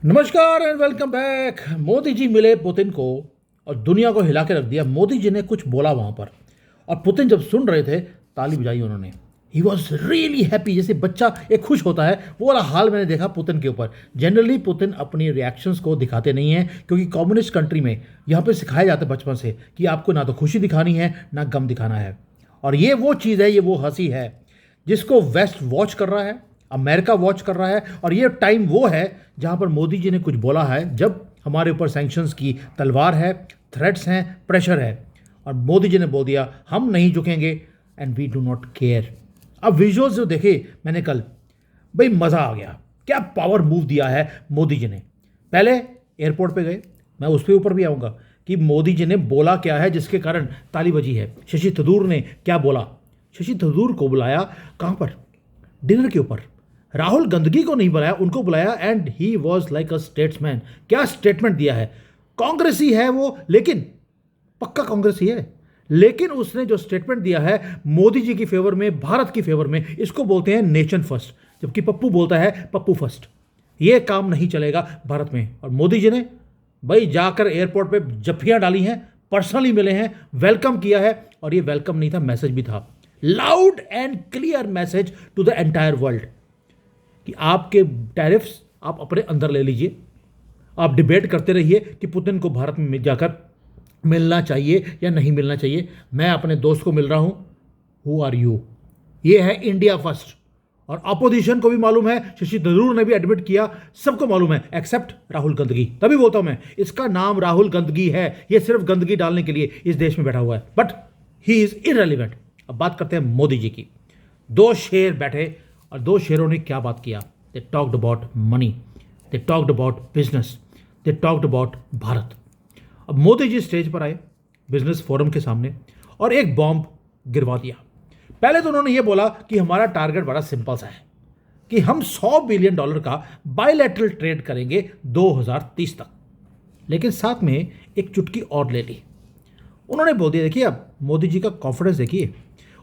नमस्कार and welcome back. Modi ji मिले Putin को और दुनिया को हिला के रख दिया। मोदी जी ने कुछ बोला वहां पर और पुतिन जब सुन रहे थे ताली बजाई उन्होंने। ही वॉज रियली हैप्पी, जैसे बच्चा एक खुश होता है वो वाला हाल मैंने देखा पुतिन के ऊपर। जनरली पुतिन अपनी रिएक्शंस को दिखाते नहीं हैं क्योंकि कम्युनिस्ट कंट्री में यहाँ पे सिखाया जाता है बचपन से कि आपको ना तो खुशी दिखानी है ना गम दिखाना है। और ये वो चीज़ है, ये वो हंसी है जिसको वेस्ट वॉच कर रहा है, अमेरिका वॉच कर रहा है। और ये टाइम वो है जहां पर मोदी जी ने कुछ बोला है, जब हमारे ऊपर सैंक्शंस की तलवार है, थ्रेट्स हैं, प्रेशर है, और मोदी जी ने बोल दिया हम नहीं झुकेंगे and we do not care. अब विजुअल्स जो देखे मैंने कल, भाई मज़ा आ गया। क्या पावर मूव दिया है मोदी जी ने। पहले एयरपोर्ट पे गए, मैं उस पर ऊपर भी आऊँगा कि मोदी जी ने बोला क्या है जिसके कारण ताली बजी है। शशि थरूर ने क्या बोला, शशि थरूर को बुलाया कहाँ पर, डिनर के ऊपर। राहुल गंदगी को नहीं बुलाया, उनको बुलाया and he was like a statesman. क्या स्टेटमेंट दिया है। कांग्रेसी है वो, लेकिन पक्का कांग्रेसी है, लेकिन उसने जो स्टेटमेंट दिया है मोदी जी की फेवर में, भारत की फेवर में, इसको बोलते हैं नेशन फर्स्ट। जबकि पप्पू बोलता है पप्पू फर्स्ट। ये काम नहीं चलेगा भारत में। और मोदी जी ने भाई जाकर एयरपोर्ट पे जफ्फियां डाली हैं, पर्सनली मिले हैं, वेलकम किया है। और ये वेलकम नहीं था, मैसेज भी था, loud and clear message to the entire world कि आपके टैरिफ्स आप अपने अंदर ले लीजिए। आप डिबेट करते रहिए कि पुतिन को भारत में जाकर मिलना चाहिए या नहीं मिलना चाहिए। मैं अपने दोस्त को मिल रहा हूं, हु आर यू। ये है इंडिया फर्स्ट। और अपोजिशन को भी मालूम है, शशि थरूर ने भी एडमिट किया, सबको मालूम है एक्सेप्ट राहुल गंदगी। तभी बोलता हूं मैं, इसका नाम राहुल गंदगी है। ये सिर्फ गंदगी डालने के लिए इस देश में बैठा हुआ है, बट ही इज इररिलेवेंट। अब बात करते हैं मोदी जी की। दो शेर बैठे और दो शेरों ने क्या बात किया। They talked about money, they talked about business, they talked about Bharat. अब मोदी जी स्टेज पर आए बिजनेस फोरम के सामने और एक बॉम्ब गिरवा दिया। पहले तो उन्होंने ये बोला कि हमारा टारगेट बड़ा सिंपल सा है कि हम $100 बिलियन का बायलैटरल ट्रेड करेंगे 2030 तक। लेकिन साथ में एक चुटकी और ले ली। उन्होंने बोल दिया, देखिए अब मोदी जी का कॉन्फिडेंस देखिए,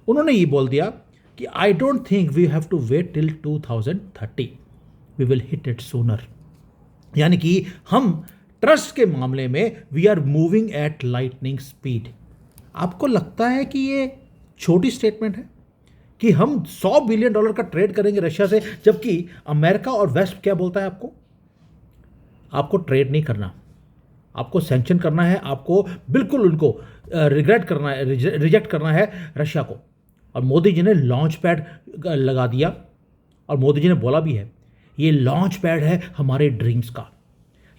उन्होंने ये बोल दिया कि I don't think we have to wait till 2030, we will hit it sooner. यानी कि हम ट्रस्ट के मामले में we are moving at lightning speed. आपको लगता है कि ये छोटी स्टेटमेंट है कि हम $100 बिलियन का ट्रेड करेंगे रशिया से, जबकि अमेरिका और वेस्ट क्या बोलता है आपको, आपको ट्रेड नहीं करना, आपको सैंक्शन करना है, आपको बिल्कुल उनको रिग्रेट करना है, रिजेक्ट करना है रशिया को। और मोदी जी ने लॉन्च पैड लगा दिया और मोदी जी ने बोला भी है ये लॉन्च पैड है हमारे ड्रीम्स का।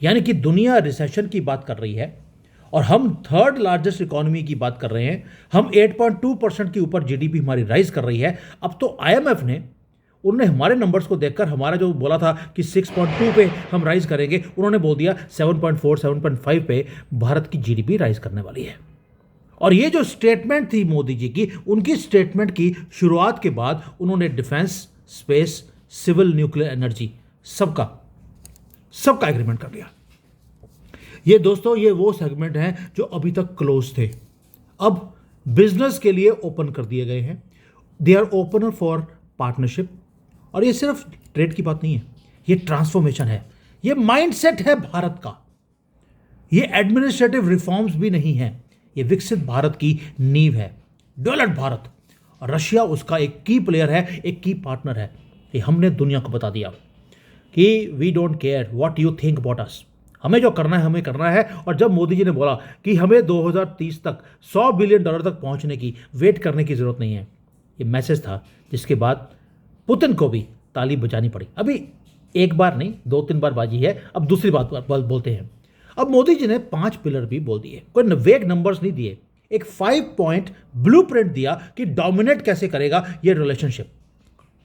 यानी कि दुनिया रिसेशन की बात कर रही है और हम थर्ड लार्जेस्ट इकोनॉमी की बात कर रहे हैं। हम 8.2% के ऊपर जीडीपी हमारी राइज कर रही है। अब तो आईएमएफ ने, उन्होंने हमारे नंबर्स को देखकर, हमारा जो बोला था कि 6.2 पे हम राइज करेंगे, उन्होंने बोल दिया 7.4 7.5 पे भारत की जीडीपी राइज करने वाली है। और ये जो स्टेटमेंट थी मोदी जी की, उनकी स्टेटमेंट की शुरुआत के बाद उन्होंने defence, space, civil, nuclear energy सबका एग्रीमेंट कर लिया। ये दोस्तों, ये वो सेगमेंट हैं जो अभी तक क्लोज थे, अब बिजनेस के लिए ओपन कर दिए गए हैं। They are opener for partnership. और ये सिर्फ ट्रेड की बात नहीं है, ये ट्रांसफॉर्मेशन है, ये माइंडसेट है भारत का। ये एडमिनिस्ट्रेटिव रिफॉर्म्स भी नहीं है, ये विकसित भारत की नींव है, डेवलप्ड भारत। और रशिया उसका एक की प्लेयर है, एक की पार्टनर है। ये हमने दुनिया को बता दिया कि we don't care what you think about us, हमें जो करना है हमें करना है। और जब मोदी जी ने बोला कि हमें 2030 तक $100 बिलियन तक पहुंचने की वेट करने की जरूरत नहीं है, ये मैसेज था जिसके बाद पुतिन को भी ताली बजानी पड़ी। अभी एक बार नहीं, 2-3 बार बाजी है, अब दूसरी बात बोलते हैं। अब मोदी जी ने 5 पिलर भी बोल दिए, कोई वेग नंबर्स नहीं दिए, एक 5 पॉइंट ब्लूप्रिंट दिया कि डोमिनेट कैसे करेगा ये रिलेशनशिप।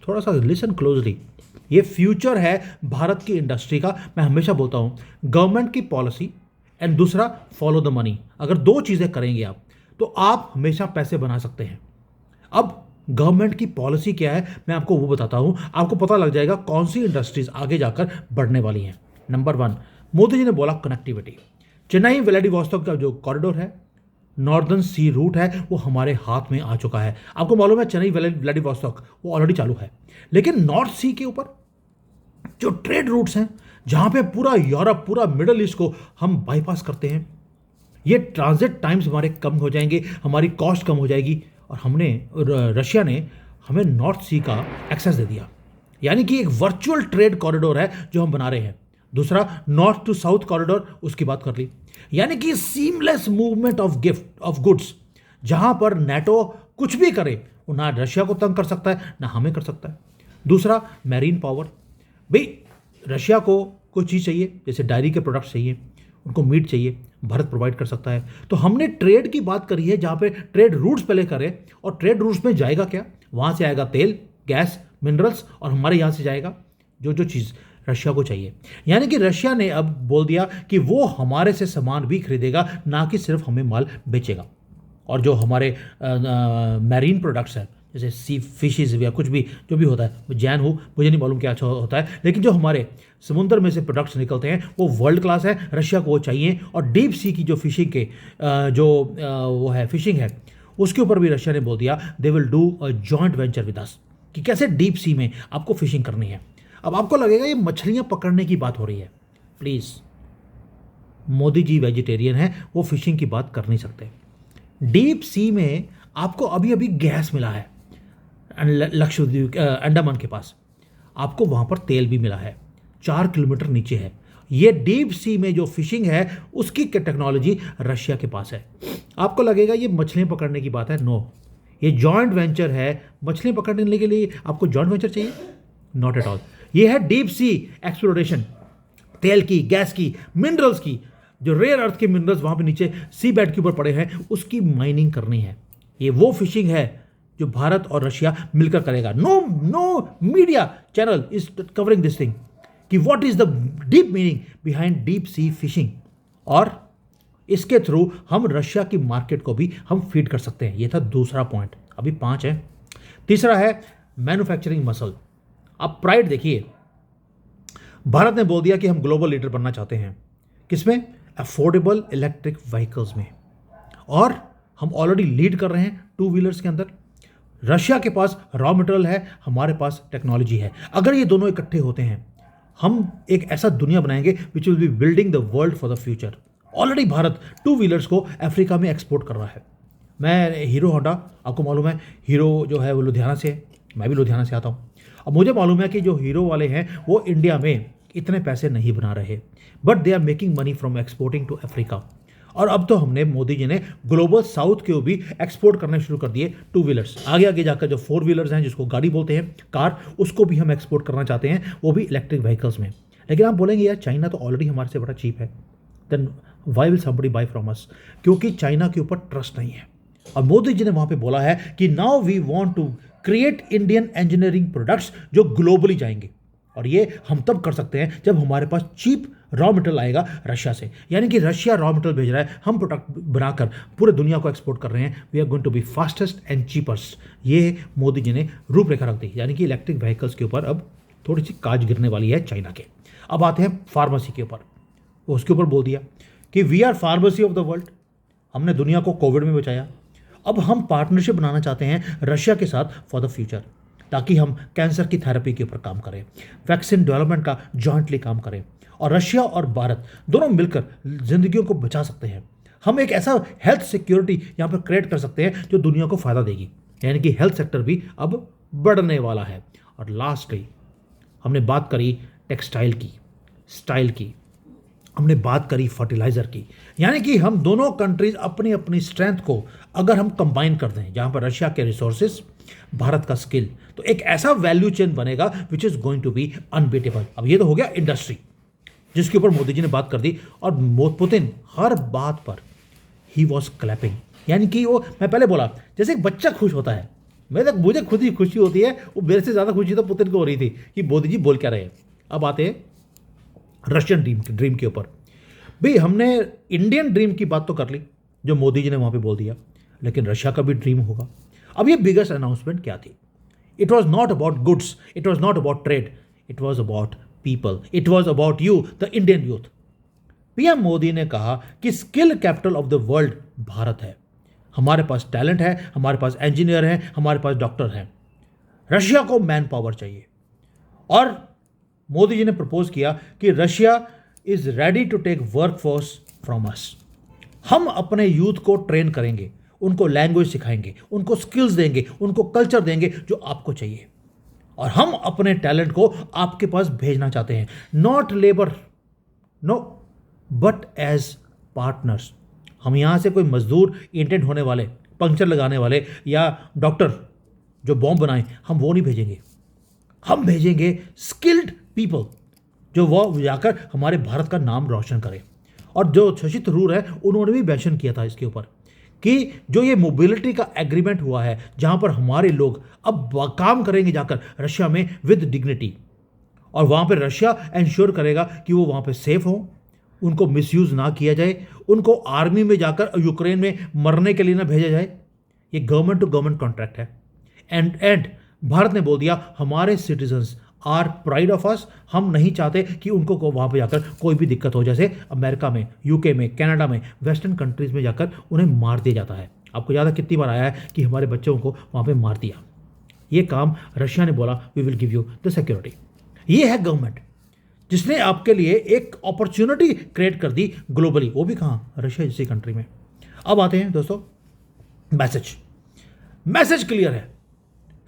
थोड़ा सा लिसन क्लोजली, ये फ्यूचर है भारत की इंडस्ट्री का। मैं हमेशा बोलता हूं, गवर्नमेंट की पॉलिसी एंड दूसरा फॉलो द मनी। अगर दो चीजें करेंगे आप तो आप हमेशा पैसे बना सकते हैं। अब गवर्नमेंट की पॉलिसी क्या है मैं आपको वो बताता हूं, आपको पता लग जाएगा कौन सी इंडस्ट्रीज आगे जाकर बढ़ने वाली हैं। नंबर 1, मोदी जी ने बोला कनेक्टिविटी। चेन्नई व्लादिवोस्टोक का जो कॉरिडोर है, नॉर्दर्न सी रूट है, वो हमारे हाथ में आ चुका है। आपको मालूम है चेन्नई व्लादिवोस्टोक वो ऑलरेडी चालू है, लेकिन नॉर्थ सी के ऊपर जो ट्रेड रूट्स हैं, जहाँ पे पूरा यूरोप, पूरा मिडल ईस्ट को हम बाईपास करते हैं। ये ट्रांजिट टाइम्स हमारे कम हो जाएंगे, हमारी कॉस्ट कम हो जाएगी, और रशिया ने हमें नॉर्थ सी का एक्सेस दे दिया, यानी कि एक वर्चुअल ट्रेड कॉरिडोर है जो हम बना रहे हैं। दूसरा, नॉर्थ टू साउथ कॉरिडोर, उसकी बात कर ली, यानी कि सीमलेस मूवमेंट ऑफ गुड्स, जहां पर नेटो कुछ भी करे वो ना रशिया को तंग कर सकता है ना हमें कर सकता है। दूसरा, मैरीन पावर। भाई रशिया को कोई चीज़ चाहिए, जैसे डायरी के प्रोडक्ट्स चाहिए, उनको मीट चाहिए, भारत प्रोवाइड कर सकता है। तो हमने ट्रेड की बात करी है, जहाँ पे ट्रेड रूट्स पहले करें, और ट्रेड रूट्स में जाएगा क्या, वहाँ से आएगा तेल, गैस, मिनरल्स, और हमारे यहाँ से जाएगा जो जो चीज़ रशिया को चाहिए। यानी कि रशिया ने अब बोल दिया कि वो हमारे से सामान भी खरीदेगा, ना कि सिर्फ हमें माल बेचेगा। और जो हमारे मैरीन प्रोडक्ट्स हैं, जैसे सी फिशेज या कुछ भी जो भी होता है, जैन हो, मुझे नहीं मालूम क्या अच्छा होता है, लेकिन जो हमारे समुद्र में से प्रोडक्ट्स निकलते हैं वो वर्ल्ड क्लास है, रशिया को वो चाहिए। और डीप सी की जो फिशिंग के वो है फिशिंग है, उसके ऊपर भी रशिया ने बोल दिया they will do a joint venture with us, कि कैसे डीप सी में आपको फिशिंग करनी है। अब आपको लगेगा ये मछलियाँ पकड़ने की बात हो रही है, प्लीज़, मोदी जी वेजिटेरियन है, वो फिशिंग की बात कर नहीं सकते। डीप सी में आपको अभी अभी गैस मिला है, लक्षद्वीप अंडमान के पास आपको वहाँ पर तेल भी मिला है, 4 किलोमीटर नीचे है। ये डीप सी में जो फिशिंग है उसकी टेक्नोलॉजी रशिया के पास है। आपको लगेगा ये मछलियाँ पकड़ने की बात है, नो, ये जॉइंट वेंचर है। मछलियाँ पकड़ने के लिए आपको जॉइंट वेंचर चाहिए? Not at all. ये है डीप सी एक्सप्लोरेशन, तेल की, गैस की, मिनरल्स की, जो रेयर अर्थ के मिनरल्स वहाँ पे नीचे सी बेड के ऊपर पड़े हैं, उसकी माइनिंग करनी है। ये वो फिशिंग है जो भारत और रशिया मिलकर करेगा। No media channel is covering this thing कि what is the deep meaning behind deep sea fishing, और इसके थ्रू हम रशिया की मार्केट को भी हम फीड कर सकते हैं। ये था दूसरा पॉइंट, अभी 5 है। तीसरा है मैन्युफैक्चरिंग मसल। अब प्राइड देखिए, भारत ने बोल दिया कि हम ग्लोबल लीडर बनना चाहते हैं, किसमें? अफोर्डेबल इलेक्ट्रिक व्हीकल्स में, और हम ऑलरेडी लीड कर रहे हैं 2 व्हीलर्स के अंदर। रशिया के पास रॉ मटेरियल है, हमारे पास टेक्नोलॉजी है। अगर ये दोनों इकट्ठे होते हैं, हम एक ऐसा दुनिया बनाएंगे which will be building the world for the future. Already Bharat 2 wheelers को अफ्रीका में एक्सपोर्ट कर रहा है। मैं हीरो होंडा, आपको मालूम है हीरो जो है वो लुधियाना से है, मैं भी लुधियाना से आता हूँ। अब मुझे मालूम है कि जो हीरो वाले हैं वो इंडिया में इतने पैसे नहीं बना रहे, but they are making money from exporting to Africa. और अब तो हमने, मोदी जी ने ग्लोबल साउथ के भी एक्सपोर्ट करने शुरू कर दिए 2 व्हीलर्स। आगे आगे जाकर जो 4 व्हीलर्स हैं, जिसको गाड़ी बोलते हैं, कार, उसको भी हम एक्सपोर्ट करना चाहते हैं, वो भी इलेक्ट्रिक व्हीकल्स में। लेकिन आप बोलेंगे यार चाइना तो ऑलरेडी हमारे से बड़ा चीप है, then why will somebody buy from us? क्योंकि चाइना के ऊपर ट्रस्ट नहीं है। और मोदी जी ने वहाँ पे बोला है कि now we want to create Indian engineering products जो ग्लोबली जाएंगे, और ये हम तब कर सकते हैं जब हमारे पास चीप रॉ मटेरियल आएगा रशिया से। यानी कि रशिया रॉ मटेरियल भेज रहा है, हम प्रोडक्ट बनाकर पूरे दुनिया को एक्सपोर्ट कर रहे हैं। We are going to be fastest and cheapest. ये मोदी जी ने रूपरेखा रख दी, यानी कि इलेक्ट्रिक व्हीकल्स के ऊपर अब थोड़ी सी काज गिरने वाली है चाइना के। अब आते हैं फार्मेसी के ऊपर। उसके ऊपर बोल दिया कि we are pharmacy of the world, हमने दुनिया को कोविड में बचाया। अब हम पार्टनरशिप बनाना चाहते हैं रशिया के साथ फॉर द फ्यूचर, ताकि हम कैंसर की थेरेपी के ऊपर काम करें, वैक्सीन डेवलपमेंट का जॉइंटली काम करें, और रशिया और भारत दोनों मिलकर जिंदगियों को बचा सकते हैं। हम एक ऐसा हेल्थ सिक्योरिटी यहाँ पर क्रिएट कर सकते हैं जो दुनिया को फायदा देगी, यानी कि हेल्थ सेक्टर भी अब बढ़ने वाला है। और लास्टली हमने बात करी टेक्सटाइल की, स्टाइल की, हमने बात करी फर्टिलाइजर की। यानी कि हम दोनों कंट्रीज अपनी अपनी स्ट्रेंथ को अगर हम कंबाइन कर दें, जहाँ पर रशिया के रिसोर्सेज, भारत का स्किल, तो एक ऐसा वैल्यू चेन बनेगा which is going to be unbeatable. अब ये तो हो गया इंडस्ट्री, जिसके ऊपर मोदी जी ने बात कर दी। और पुतिन हर बात पर ही वॉज क्लैपिंग, यानी कि वो, मैं पहले बोला, जैसे एक बच्चा खुश होता है, मुझे खुद ही खुशी होती है, वो मेरे से ज़्यादा खुशी तो पुतिन को हो रही थी कि मोदी जी बोल क्या रहे हैं। अब आते हैं रशियन ड्रीम के ऊपर। भाई हमने इंडियन ड्रीम की बात तो कर ली जो मोदी जी ने वहाँ पे बोल दिया, लेकिन रशिया का भी ड्रीम होगा। अब ये बिगेस्ट अनाउंसमेंट क्या थी? It was not about goods, it was not about trade, it was about people, it was about you, the Indian youth. PM Modi ने कहा कि skill capital of the world Bharat है, हमारे पास टैलेंट है, हमारे पास इंजीनियर हैं, हमारे पास डॉक्टर हैं। रशिया को मैन पावर चाहिए। और मोदी जी ने प्रपोज किया कि Russia is ready to take work force from us. हम अपने यूथ को ट्रेन करेंगे, उनको लैंग्वेज सिखाएंगे, उनको स्किल्स देंगे, उनको कल्चर देंगे जो आपको चाहिए, और हम अपने टैलेंट को आपके पास भेजना चाहते हैं, not labour, no, but as partners. हम यहां से कोई मजदूर, इंटेंट होने वाले, पंक्चर लगाने वाले या डॉक्टर जो बॉम्ब बनाए, हम वो नहीं भेजेंगे। हम भेजेंगे स्किल्ड पीपल जो वो जाकर हमारे भारत का नाम रोशन करें। और जो शशि थरूर है उन्होंने भी मेंशन किया था इसके ऊपर कि जो ये मोबिलिटी का एग्रीमेंट हुआ है, जहां पर हमारे लोग अब काम करेंगे जाकर रशिया में विद डिग्निटी, और वहां पर रशिया इंश्योर करेगा कि वो वहां पर सेफ हों, उनको मिसयूज ना किया जाए, उनको आर्मी में जाकर यूक्रेन में मरने के लिए ना भेजा जाए। ये गवर्नमेंट टू गवर्नमेंट कॉन्ट्रैक्ट है। एंड भारत ने बोल दिया हमारे citizens are pride of us, हम नहीं चाहते कि उनको वहां पर जाकर कोई भी दिक्कत हो, जैसे अमेरिका में, यूके में, कनाडा में, वेस्टर्न कंट्रीज में जाकर उन्हें मार दिया जाता है। आपको याद है कितनी बार आया है कि हमारे बच्चों को वहां पे मार दिया। ये काम रशिया ने बोला we will give you the security. ये है गवर्नमेंट जिसने आपके लिए एक अपॉर्चुनिटी क्रिएट कर दी ग्लोबली, वो भी कहाँ, रशिया जैसी कंट्री में। अब आते हैं दोस्तों मैसेज क्लियर है,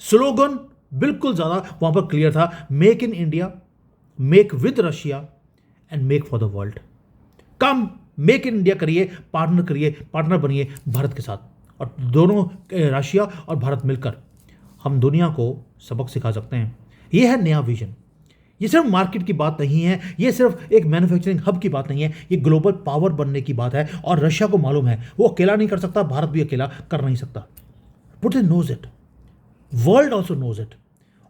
स्लोगन बिल्कुल ज्यादा वहां पर क्लियर था, make in India, make with Russia and make for the world. काम मेक इन इंडिया करिए, पार्टनर बनिए भारत के साथ, और दोनों रशिया और भारत मिलकर हम दुनिया को सबक सिखा सकते हैं। यह है नया विजन। ये सिर्फ मार्केट की बात नहीं है, ये सिर्फ एक मैन्युफैक्चरिंग हब की बात नहीं है, ये ग्लोबल पावर बनने की बात है। और रशिया को मालूम है वो अकेला नहीं कर सकता, भारत भी अकेला कर नहीं सकता। Putin knows it, world also knows it.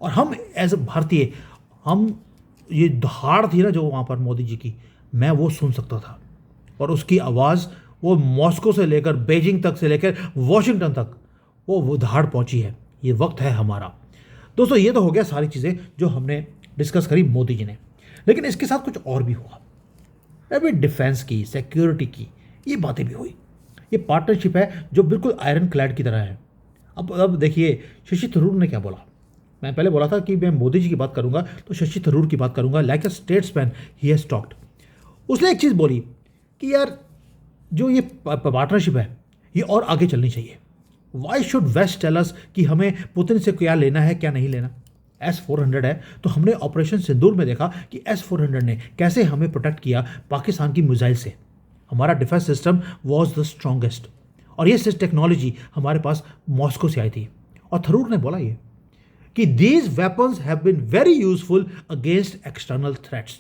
और हम एज ए भारतीय, हम ये दहाड़ थी ना जो वहाँ पर मोदी जी की, मैं वो सुन सकता था, और उसकी आवाज़ वो मॉस्को से लेकर बीजिंग तक से लेकर वॉशिंगटन तक वो दहाड़ पहुँची है। ये वक्त है हमारा। दोस्तों ये तो हो गया सारी चीज़ें जो हमने डिस्कस करी मोदी जी ने, लेकिन इसके साथ कुछ और भी हुआ। अभी डिफेंस की, सिक्योरिटी की ये बातें भी हुई। ये पार्टनरशिप है जो बिल्कुल आयरन क्लैड की तरह है। अब देखिए शशि थरूर ने क्या बोला। मैं पहले बोला था कि मैं मोदी जी की बात करूंगा तो शशि थरूर की बात करूंगा, like a statesman he has talked. उसने एक चीज़ बोली कि यार जो ये पार्टनरशिप है ये और आगे चलनी चाहिए। Why should west tell us कि हमें पुतिन से क्या लेना है क्या नहीं लेना। S-400 है तो हमने ऑपरेशन सिंदूर में देखा कि S-400 ने कैसे हमें प्रोटेक्ट किया पाकिस्तान की मिसाइल से। हमारा defence system was the strongest, और ये टेक्नोलॉजी हमारे पास मॉस्को से आई थी। और थरूर ने बोला ये कि these weapons have been very useful against external threats,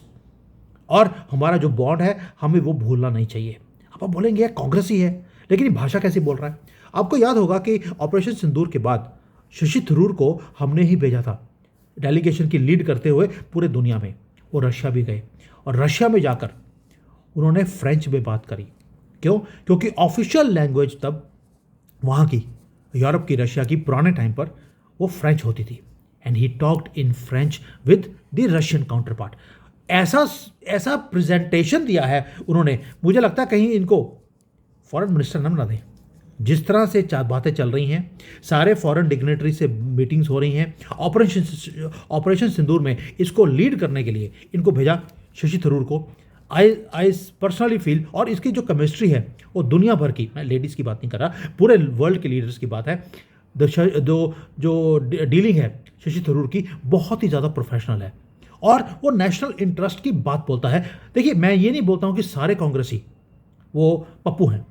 और हमारा जो बॉन्ड है हमें वो भूलना नहीं चाहिए। अब आप बोलेंगे यार कांग्रेस ही है, लेकिन ये भाषा कैसे बोल रहा है। आपको याद होगा कि ऑपरेशन सिंदूर के बाद शशि थरूर को हमने ही भेजा था डेलीगेशन की लीड करते हुए पूरे दुनिया में। वो रशिया भी गए, और रशिया में जाकर उन्होंने फ्रेंच में बात करी। क्यों? क्योंकि ऑफिशियल लैंग्वेज तब वहाँ की, यूरोप की, रशिया की पुराने टाइम पर वो फ्रेंच होती थी। And he talked in French with the Russian counter part. ऐसा प्रेजेंटेशन दिया है उन्होंने, मुझे लगता है कहीं इनको फॉरेन मिनिस्टर न बना दें। जिस तरह से बातें चल रही हैं, सारे फॉरेन डिग्नेटरी से मीटिंग्स हो रही हैं, ऑपरेशन सिंदूर में इसको लीड करने के लिए इनको भेजा शशि थरूर को। आई पर्सनली फील, और इसकी जो केमिस्ट्री है वो दुनिया भर की, मैं लेडीज़ की बात नहीं कर रहा, पूरे वर्ल्ड के लीडर्स की बात है। जो डीलिंग है शशि थरूर की बहुत ही ज़्यादा प्रोफेशनल है, और वो नेशनल इंटरेस्ट की बात बोलता है। देखिए मैं ये नहीं बोलता हूँ कि सारे कांग्रेसी वो पप्पू हैं,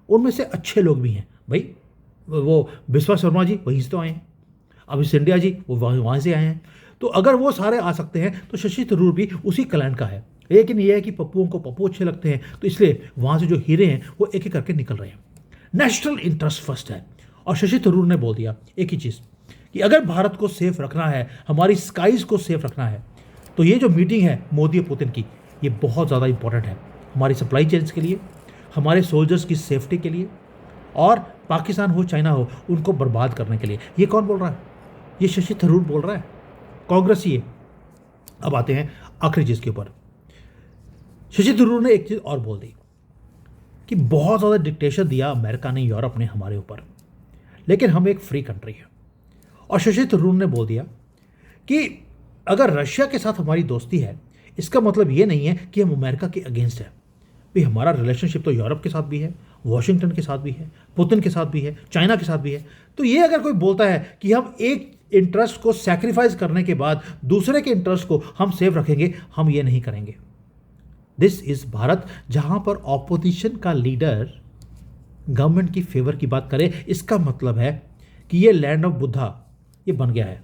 उनमें से अच्छे लोग भी हैं भाई। वो बिस्वा शर्मा जी वहीं से तो आए हैं, अभी सिंधिया जी वो वहाँ से आए हैं। तो अगर वो सारे आ सकते हैं तो शशि थरूर भी उसी क्लैन का है। लेकिन ये है कि पप्पुओं को पप्पू अच्छे लगते हैं, तो इसलिए वहाँ से जो हीरे हैं वो एक एक करके निकल रहे हैं। नेशनल इंटरेस्ट फर्स्ट है। और शशि थरूर ने बोल दिया एक ही चीज़ कि अगर भारत को सेफ रखना है, हमारी स्काइज को सेफ रखना है, तो ये जो मीटिंग है मोदी और पुतिन की, ये बहुत ज़्यादा इंपॉर्टेंट है हमारी सप्लाई चेन्स के लिए, हमारे सोल्जर्स की सेफ्टी के लिए, और पाकिस्तान हो चाइना हो उनको बर्बाद करने के लिए। ये कौन बोल रहा है? ये शशि थरूर बोल रहा है, कांग्रेस ही है। अब आते हैं आखिरी चीज़ के ऊपर। शशि थरूर ने एक चीज़ और बोल दी कि बहुत ज़्यादा डिक्टेशन दिया अमेरिका ने, यूरोप ने हमारे ऊपर, लेकिन हम एक फ्री कंट्री है। और शशि थरूर ने बोल दिया कि अगर रशिया के साथ हमारी दोस्ती है, इसका मतलब ये नहीं है कि हम अमेरिका के अगेंस्ट हैं। भाई हमारा रिलेशनशिप तो यूरोप के साथ भी है, वॉशिंगटन के साथ भी है, पुतिन के साथ भी है, चाइना के साथ भी है। तो ये अगर कोई बोलता है कि हम एक इंटरेस्ट को सैक्रिफाइस करने के बाद दूसरे के इंटरेस्ट को हम सेव रखेंगे, हम ये नहीं करेंगे। दिस इज भारत, जहां पर ऑपोजिशन का लीडर गवर्नमेंट की फेवर की बात करे, इसका मतलब है कि ये लैंड ऑफ बुद्धा ये बन गया है।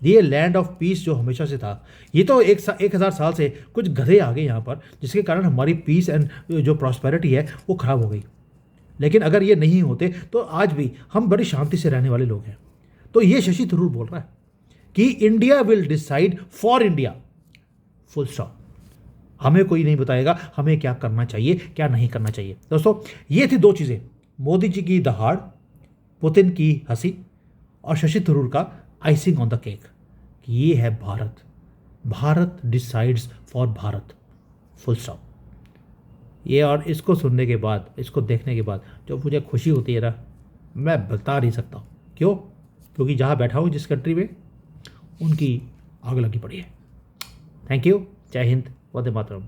ये लैंड ऑफ पीस जो हमेशा से था, ये तो 1000 साल से कुछ गधे आ गए यहाँ पर, जिसके कारण हमारी पीस एंड जो प्रॉस्पेरिटी है वो खराब हो गई। लेकिन अगर ये नहीं होते तो आज भी हम बड़ी शांति से रहने वाले लोग हैं। तो ये शशि थरूर बोल रहा है कि India will decide for India, full stop. हमें कोई नहीं बताएगा हमें क्या करना चाहिए क्या नहीं करना चाहिए। दोस्तों, ये थी दो चीज़ें, मोदी जी की दहाड़, पुतिन की हंसी, और शशि थरूर का आइसिंग ऑन द केक। ये है Bharat, Bharat decides for Bharat, full stop. ये और इसको सुनने के बाद, इसको देखने के बाद जो मुझे खुशी होती है ना, मैं बता नहीं सकता हूँ। क्यों? क्योंकि जहाँ बैठा हूँ जिस कंट्री में, उनकी आग लगी पड़ी है। Thank you. जय हिंद, वंदे मातरम।